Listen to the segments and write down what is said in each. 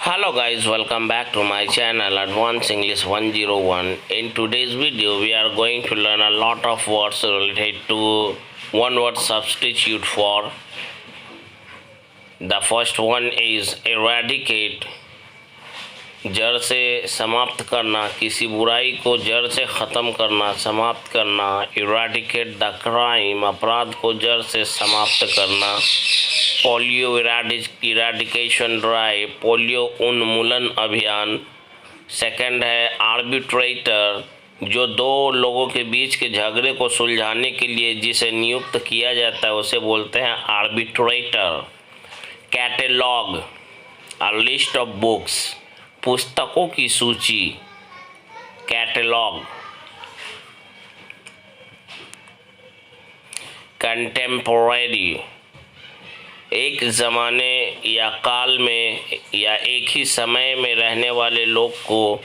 Hello guys, welcome back to my channel Advanced English 101. In today's video we are going to learn a lot of words related to one word substitute for. The first one is eradicate, जड़ से समाप्त करना, किसी बुराई को जड़ से ख़त्म करना, समाप्त करना. इराडिकेट द क्राइम, अपराध को जड़ से समाप्त करना. पोलियो इराडिकेशन ड्राइव, पोलियो उन्मूलन अभियान. सेकंड है आर्बिट्रेटर, जो दो लोगों के बीच के झगड़े को सुलझाने के लिए जिसे नियुक्त किया जाता है उसे बोलते हैं arbitrator. Catalogue, a list of books, पुस्तकों की सूची. कैटलॉग. कंटेम्पोरेरी, एक ज़माने या काल में या एक ही समय में रहने वाले लोग को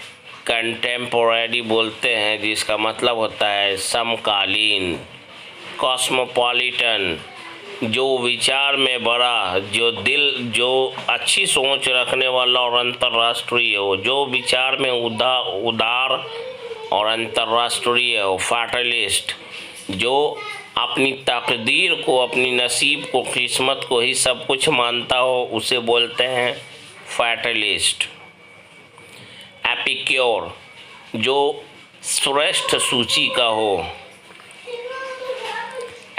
कंटेम्पोरेरी बोलते हैं, जिसका मतलब होता है समकालीन. कॉस्मोपॉलिटन, जो विचार में बड़ा, जो अच्छी सोच रखने वाला और अंतर्राष्ट्रीय हो, जो विचार में उदार और अंतर्राष्ट्रीय हो. फैटलिस्ट, जो अपनी तकदीर को, अपनी नसीब को, किस्मत को ही सब कुछ मानता हो, उसे बोलते हैं फैटलिस्ट. एपिक्योर, जो श्रेष्ठ सूची का हो.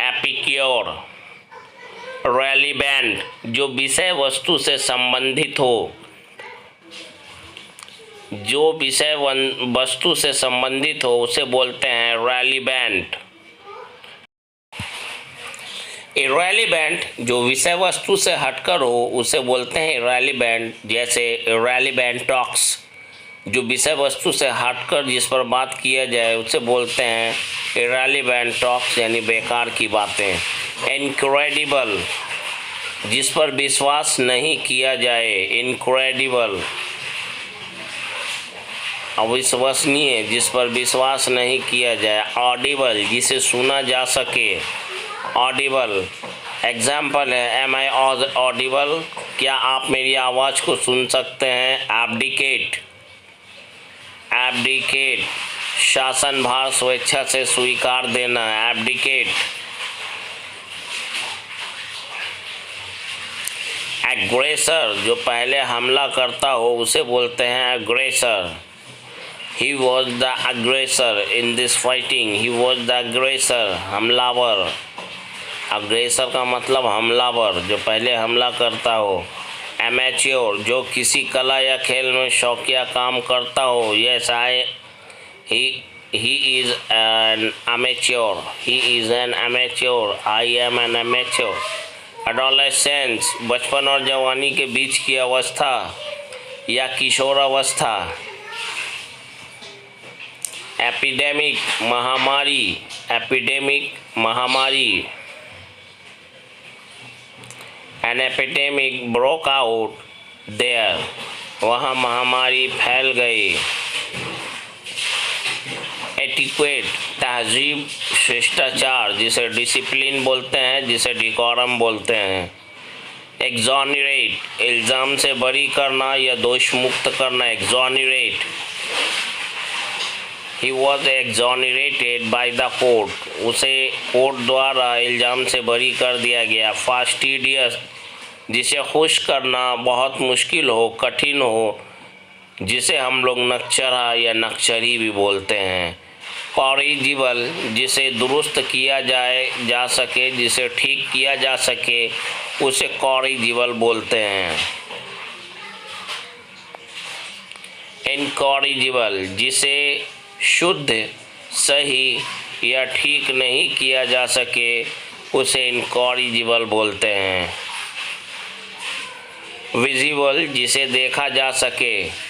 एपिक्योर. रेलिवेंट, जो विषय वस्तु से संबंधित हो, जो विषय वस्तु से संबंधित हो उसे बोलते हैं रेलिवेंट. इरेलीवेंट, जो विषय वस्तु से हटकर हो उसे बोलते हैं इरेलीवेंट. जैसे इरेलीवेंट टॉक्स, जो विषय वस्तु से हटकर जिस पर बात किया जाए उसे बोलते हैं इरेलीवेंट टॉक्स, यानी बेकार की बातें. इनक्रेडिबल, जिस पर विश्वास नहीं किया जाए. इनक्रेडिबल, अविश्वसनीय, जिस पर विश्वास नहीं किया जाए. ऑडिबल, जिसे सुना जा सके. ऑडिबल. एग्जाम्पल है एम आई ऑडिबल, क्या आप मेरी आवाज़ को सुन सकते हैं. एब्डिकेट. एब्डिकेट, शासनभार स्वेच्छा से स्वीकार देना. एब्डिकेट. एग्रेसर, जो पहले हमला करता हो उसे बोलते हैं एग्रेसर. ही वॉज द अग्रेसर in this fighting. He was the अग्रेसर, हमलावर. अग्रेसर का मतलब हमलावर, जो पहले हमला करता हो. एमेच्योर, जो किसी कला या खेल में शौकिया काम करता हो. Yes he is an amateur. He is an amateur. I am an amateur. Adolescence, बचपन और जवानी के बीच की अवस्था या किशोर अवस्था. एपिडेमिक, महामारी. एपिडेमिक, महामारी. An epidemic broke out there, वहाँ महामारी फैल गई. एटिक्वेट, तहजीब, शिष्टाचार, जिसे डिसिप्लिन बोलते हैं, जिसे डिकोरम बोलते हैं. एक्सोनरेट, इल्ज़ाम से बरी करना या दोष मुक्त करना. Exonerate. He was exonerated by the court, उसे कोर्ट द्वारा इल्ज़ाम से बरी कर दिया गया. फास्टिडियस, जिसे खुश करना बहुत मुश्किल हो, कठिन हो, जिसे हम लोग नक्चरा या नक्चरी भी बोलते हैं. कॉरिजिबल, जिसे दुरुस्त किया जा सके, जिसे ठीक किया जा सके, उसे कॉरिजिबल बोलते हैं. इनकॉरिजिबल, जिसे शुद्ध, सही या ठीक नहीं किया जा सके, उसे इनकॉरिजिबल बोलते हैं. विजिबल, जिसे देखा जा सके,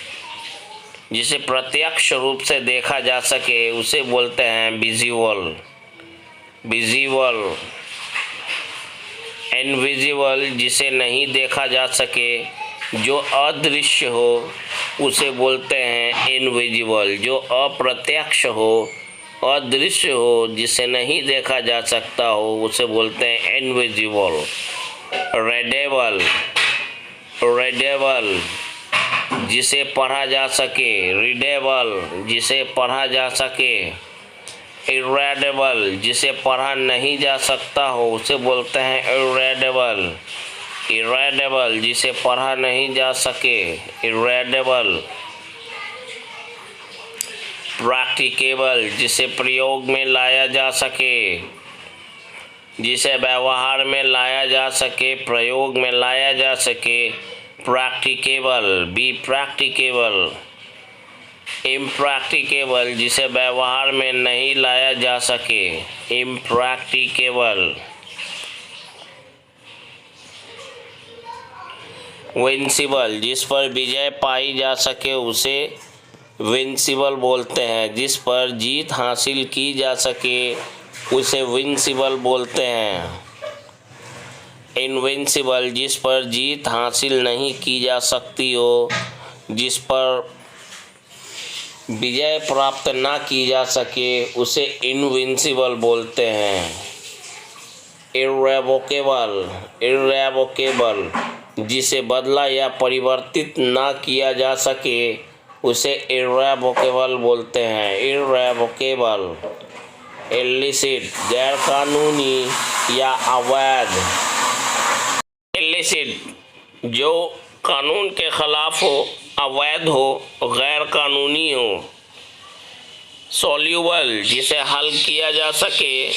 जिसे प्रत्यक्ष रूप से देखा जा सके, उसे बोलते हैं विजिबल. विजिबल. इनविजिबल, जिसे नहीं देखा जा सके, जो अदृश्य हो, उसे बोलते हैं इनविजिबल. जो अप्रत्यक्ष हो, अदृश्य हो, जिसे नहीं देखा जा सकता हो, उसे बोलते हैं इनविजिबल. रेडेबल. रेडेबल, जिसे पढ़ा जा सके, रीडेबल जिसे पढ़ा जा सके, इरेडेबल जिसे पढ़ा नहीं जा सकता हो उसे बोलते हैं इरेडेबल, इरेडेबल जिसे पढ़ा नहीं जा सके, इरेडेबल, प्रैक्टिकेबल जिसे प्रयोग में लाया जा सके, जिसे व्यवहार में लाया जा सके, प्रयोग में लाया जा सके, प्रैक्टिकेबल, बी प्रैक्टिकेबल, इम्प्रैक्टिकेबल जिसे व्यवहार में नहीं लाया जा सके, इम्प्रैक्टिकेबल, विंसिबल जिस पर विजय पाई जा सके उसे विंसिबल बोलते हैं, जिस पर जीत हासिल की जा सके उसे विंसिबल बोलते हैं। इनविंसिबल जिस पर जीत हासिल नहीं की जा सकती हो, जिस पर विजय प्राप्त ना की जा सके उसे इनविंसिबल बोलते हैं। इर्रेवोकेबल, इर्रेवोकेबल जिसे बदला या परिवर्तित ना किया जा सके उसे इर्रेवोकेबल बोलते हैं, इर्रेवोकेबल। इलिसिट गैर कानूनी या अवैध, इलिसिट जो कानून के खिलाफ हो, अवैध हो, गैर कानूनी हो। सॉल्यूबल जिसे हल किया जा सके,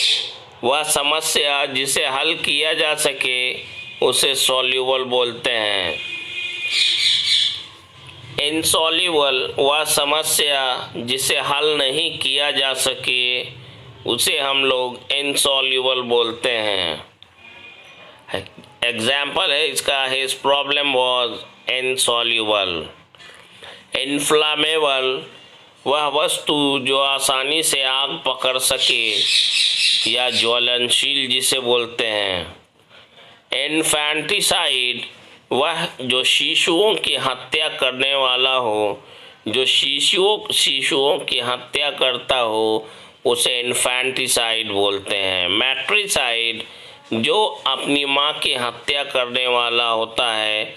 वह समस्या जिसे हल किया जा सके उसे सॉल्यूबल बोलते हैं। इनसॉल्यूबल वह समस्या जिसे हल नहीं किया जा सके उसे हम लोग इनसॉल्यूबल बोलते हैं। एग्जाम्पल है इसका, his problem was insoluble. Inflammable वह वस्तु जो आसानी से आग पकड़ सके या ज्वलनशील जिसे बोलते हैं। इन्फैंटिसाइड वह जो शिशुओं की हत्या करने वाला हो, जो शिशुओं की हत्या करता हो उसे इन्फैंटिसाइड बोलते हैं। मैट्रिसाइड जो अपनी माँ की हत्या करने वाला होता है,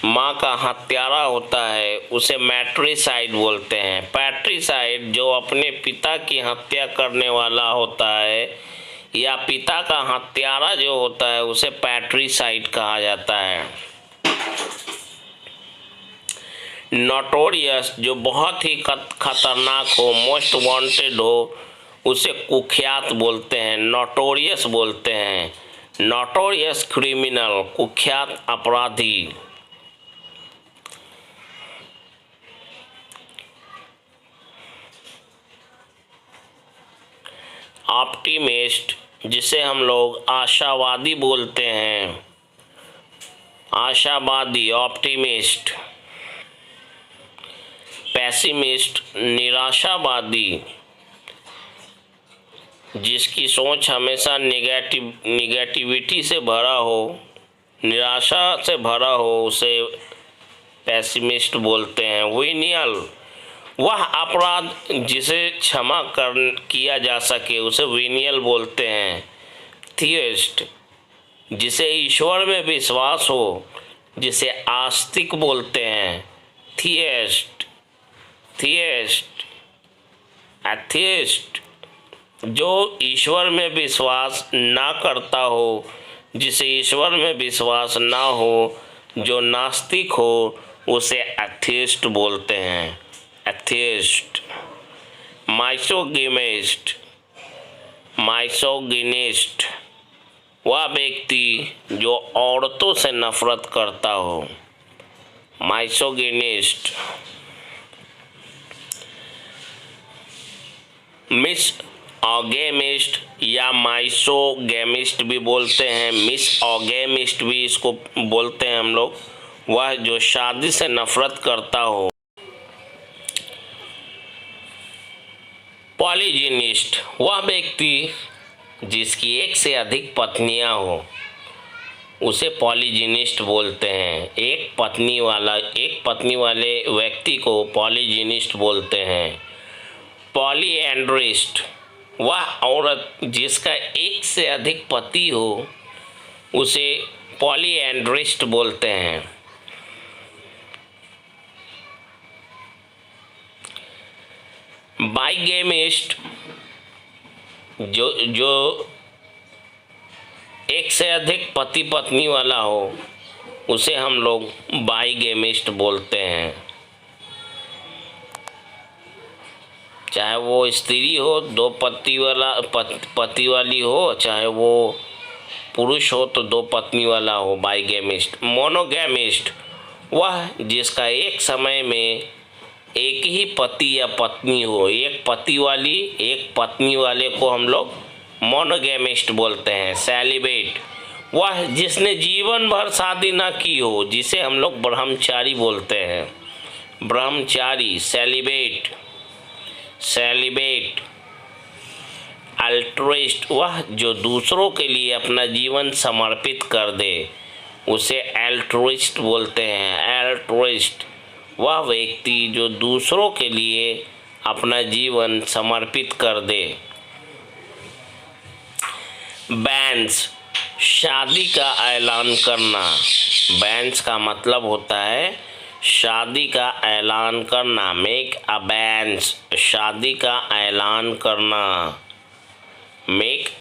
माँ का हत्यारा होता है, उसे मैट्रिसाइड बोलते हैं। पैट्रिसाइड जो अपने पिता की हत्या करने वाला होता है या पिता का हत्यारा जो होता है उसे पैट्रिसाइड कहा जाता है। नोटोरियस जो बहुत ही खतरनाक हो, मोस्ट वांटेड हो, उसे कुख्यात बोलते हैं, नोटोरियस बोलते हैं। नोटोरियस क्रिमिनल कुख्यात अपराधी। ऑप्टिमिस्ट जिसे हम लोग आशावादी बोलते हैं, आशावादी, ऑप्टिमिस्ट। पेसिमिस्ट निराशावादी जिसकी सोच हमेशा निगेटिविटी से भरा हो, निराशा से भरा हो उसे पेसिमिस्ट बोलते हैं। विनियल वह अपराध जिसे क्षमा किया जा सके उसे विनियल बोलते हैं। थियस्ट जिसे ईश्वर में विश्वास हो, जिसे आस्तिक बोलते हैं। थियस्ट, थियस्ट, एथियस्ट जो ईश्वर में विश्वास ना करता हो, जिसे ईश्वर में विश्वास ना हो, जो नास्तिक हो उसे एथियस्ट बोलते हैं, एथियस्ट। माइसोगिमिस्ट, माइसोगिनिस्ट वह व्यक्ति जो औरतों से नफरत करता हो, माइसोगिनिस्ट। मिस ऑगेमिस्ट या माइसोगेमिस्ट भी बोलते हैं, मिस ऑगेमिस्ट भी इसको बोलते हैं हम लोग, वह जो शादी से नफरत करता हो। पॉलीजिनिस्ट वह व्यक्ति जिसकी एक से अधिक पत्नियां हो उसे पॉलीजिनिस्ट बोलते हैं। एक पत्नी वाले व्यक्ति को पॉलीजिनिस्ट बोलते हैं। पॉलीएंड्रिस्ट वह औरत जिसका एक से अधिक पति हो उसे पॉलीएंड्रिस्ट बोलते हैं। बाइगेमिस्ट जो जो एक से अधिक पति पत्नी वाला हो उसे हम लोग बाइगेमिस्ट बोलते हैं। चाहे वो स्त्री हो, दो पति वाली हो, चाहे वो पुरुष हो तो दो पत्नी वाला हो, बाइगेमिस्ट। मोनोगेमिस्ट वह जिसका एक समय में एक ही पति या पत्नी हो, एक पति वाली एक पत्नी वाले को हम लोग मोनोगेमिस्ट बोलते हैं। सेलिबेट वह जिसने जीवन भर शादी ना की हो, जिसे हम लोग ब्रह्मचारी बोलते हैं। ब्रह्मचारी सेलिबेट। अल्ट्रुइस्ट वह जो दूसरों के लिए अपना जीवन समर्पित कर दे, उसे अल्ट्रुइस्ट बोलते हैं। अल्ट्रुइस्ट वह व्यक्ति जो दूसरों के लिए अपना जीवन समर्पित कर दे। बैंस शादी का ऐलान करना। बैंस का मतलब होता है शादी का ऐलान करना। मेक अ बैंस शादी का ऐलान करना। मेक